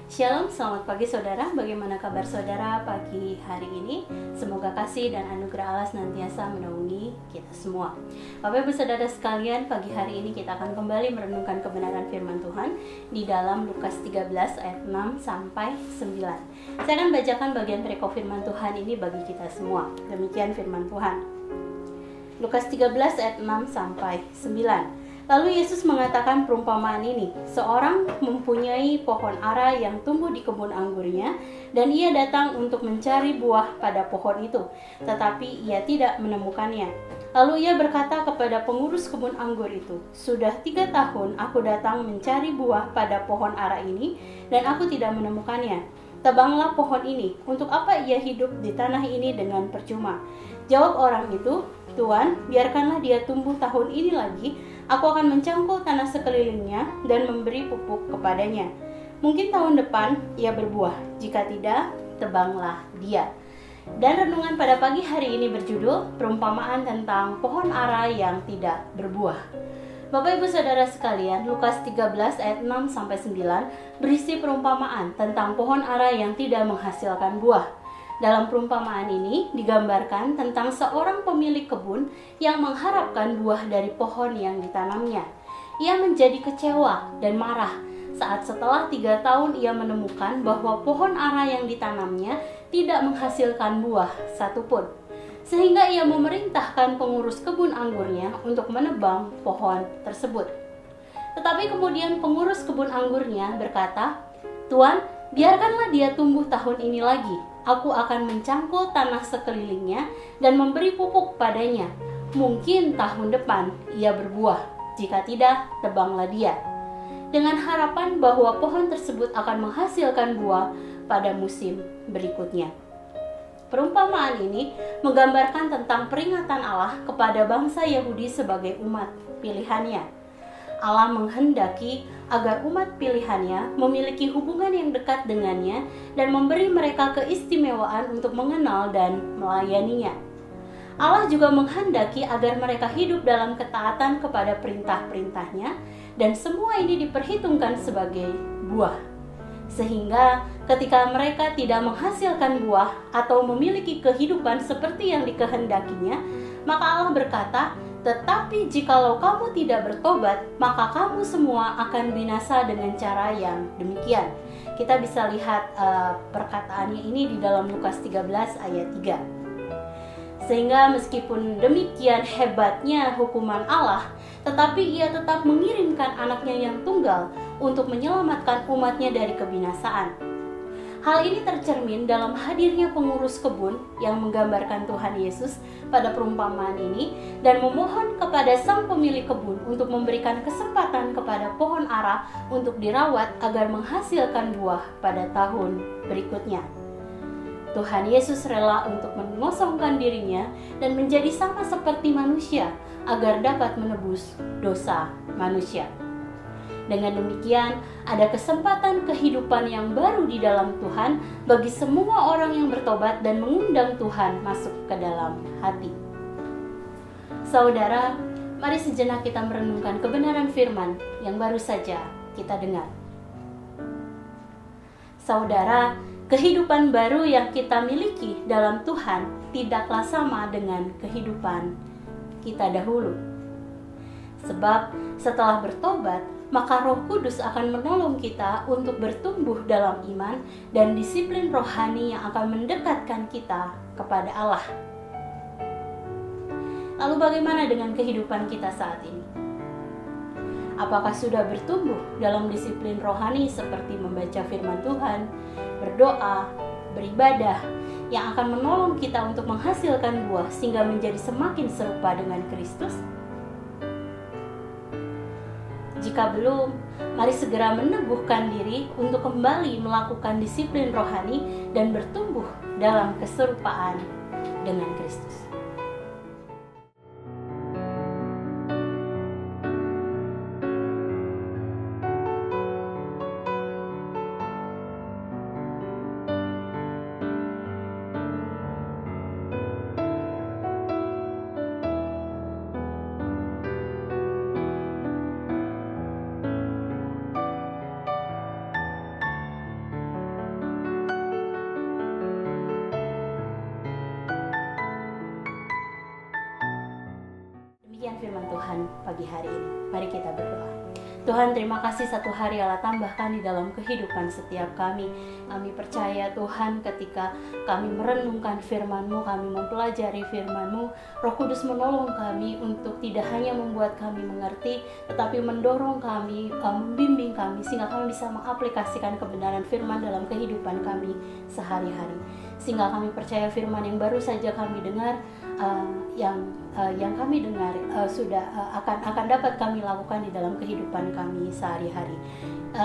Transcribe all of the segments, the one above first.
Shalom, selamat pagi saudara. Bagaimana kabar saudara pagi hari ini? Semoga kasih dan anugerah Allah senantiasa menaungi kita semua. Bapak Ibu saudara sekalian, pagi hari ini kita akan kembali merenungkan kebenaran firman Tuhan di dalam Lukas 13 ayat 6 sampai 9. Saya akan bacakan bagian perikop firman Tuhan ini bagi kita semua. Demikian firman Tuhan. Lukas 13 ayat 6 sampai 9. Lalu Yesus mengatakan perumpamaan ini, seorang mempunyai pohon ara yang tumbuh di kebun anggurnya, dan ia datang untuk mencari buah pada pohon itu, tetapi ia tidak menemukannya. Lalu ia berkata kepada pengurus kebun anggur itu, sudah 3 tahun aku datang mencari buah pada pohon ara ini, dan aku tidak menemukannya. Tebanglah pohon ini, untuk apa ia hidup di tanah ini dengan percuma? Jawab orang itu, Tuan, biarkanlah dia tumbuh tahun ini lagi. Aku akan mencangkul tanah sekelilingnya dan memberi pupuk kepadanya. Mungkin tahun depan ia berbuah, jika tidak, tebanglah dia. Dan renungan pada pagi hari ini berjudul perumpamaan tentang pohon ara yang tidak berbuah. Bapak Ibu Saudara sekalian, Lukas 13 ayat 6 sampai 9 berisi perumpamaan tentang pohon ara yang tidak menghasilkan buah. Dalam perumpamaan ini digambarkan tentang seorang pemilik kebun yang mengharapkan buah dari pohon yang ditanamnya. Ia menjadi kecewa dan marah saat setelah 3 tahun ia menemukan bahwa pohon ara yang ditanamnya tidak menghasilkan buah satupun. Sehingga ia memerintahkan pengurus kebun anggurnya untuk menebang pohon tersebut. Tetapi kemudian pengurus kebun anggurnya berkata, Tuan, biarkanlah dia tumbuh tahun ini lagi. Aku akan mencangkul tanah sekelilingnya dan memberi pupuk padanya. Mungkin tahun depan ia berbuah. Jika tidak, tebanglah dia. Dengan harapan bahwa pohon tersebut akan menghasilkan buah pada musim berikutnya. Perumpamaan ini menggambarkan tentang peringatan Allah kepada bangsa Yahudi sebagai umat pilihannya. Allah menghendaki agar umat pilihannya memiliki hubungan yang dekat dengannya dan memberi mereka keistimewaan untuk mengenal dan melayaninya. Allah juga menghendaki agar mereka hidup dalam ketaatan kepada perintah-perintahnya, dan semua ini diperhitungkan sebagai buah. Sehingga ketika mereka tidak menghasilkan buah atau memiliki kehidupan seperti yang dikehendakinya, maka Allah berkata, tetapi jikalau kamu tidak bertobat, maka kamu semua akan binasa dengan cara yang demikian. Kita bisa lihat perkataannya ini di dalam Lukas 13 ayat 3. Sehingga meskipun demikian hebatnya hukuman Allah, tetapi ia tetap mengirimkan anaknya yang tunggal untuk menyelamatkan umatnya dari kebinasaan. Hal ini tercermin dalam hadirnya pengurus kebun yang menggambarkan Tuhan Yesus pada perumpamaan ini dan memohon kepada sang pemilik kebun untuk memberikan kesempatan kepada pohon ara untuk dirawat agar menghasilkan buah pada tahun berikutnya. Tuhan Yesus rela untuk mengosongkan dirinya dan menjadi sama seperti manusia agar dapat menebus dosa manusia. Dengan demikian, ada kesempatan kehidupan yang baru di dalam Tuhan bagi semua orang yang bertobat dan mengundang Tuhan masuk ke dalam hati. Saudara, mari sejenak kita merenungkan kebenaran firman yang baru saja kita dengar. Saudara, kehidupan baru yang kita miliki dalam Tuhan tidaklah sama dengan kehidupan kita dahulu. Sebab setelah bertobat, maka Roh Kudus akan menolong kita untuk bertumbuh dalam iman dan disiplin rohani yang akan mendekatkan kita kepada Allah. Lalu bagaimana dengan kehidupan kita saat ini? Apakah sudah bertumbuh dalam disiplin rohani seperti membaca firman Tuhan, berdoa, beribadah, yang akan menolong kita untuk menghasilkan buah sehingga menjadi semakin serupa dengan Kristus? Jika belum, mari segera meneguhkan diri untuk kembali melakukan disiplin rohani dan bertumbuh dalam keserupaan dengan Kristus. Demikian firman Tuhan pagi hari ini. Mari kita berdoa. Tuhan, terima kasih satu hari Allah tambahkan di dalam kehidupan setiap kami. Kami percaya Tuhan, ketika kami merenungkan firman-Mu, kami mempelajari firman-Mu, Roh Kudus menolong kami untuk tidak hanya membuat kami mengerti, tetapi mendorong kami, membimbing kami, sehingga kami bisa mengaplikasikan kebenaran firman dalam kehidupan kami sehari-hari. Sehingga kami percaya firman yang baru saja kami dengar, yang kami dengar akan dapat kami lakukan di dalam kehidupan kami sehari-hari.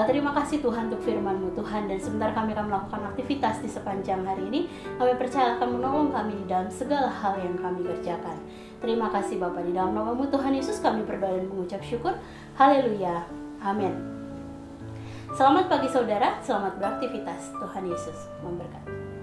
Terima kasih Tuhan untuk firman-Mu Tuhan, dan sebentar kami akan melakukan aktivitas di sepanjang hari ini. Kami percaya akan menolong kami di dalam segala hal yang kami kerjakan. Terima kasih Bapa, di dalam nama-Mu Tuhan Yesus kami berdoa dan mengucap syukur. Haleluya, amin. Selamat pagi saudara, selamat beraktivitas. Tuhan Yesus memberkati.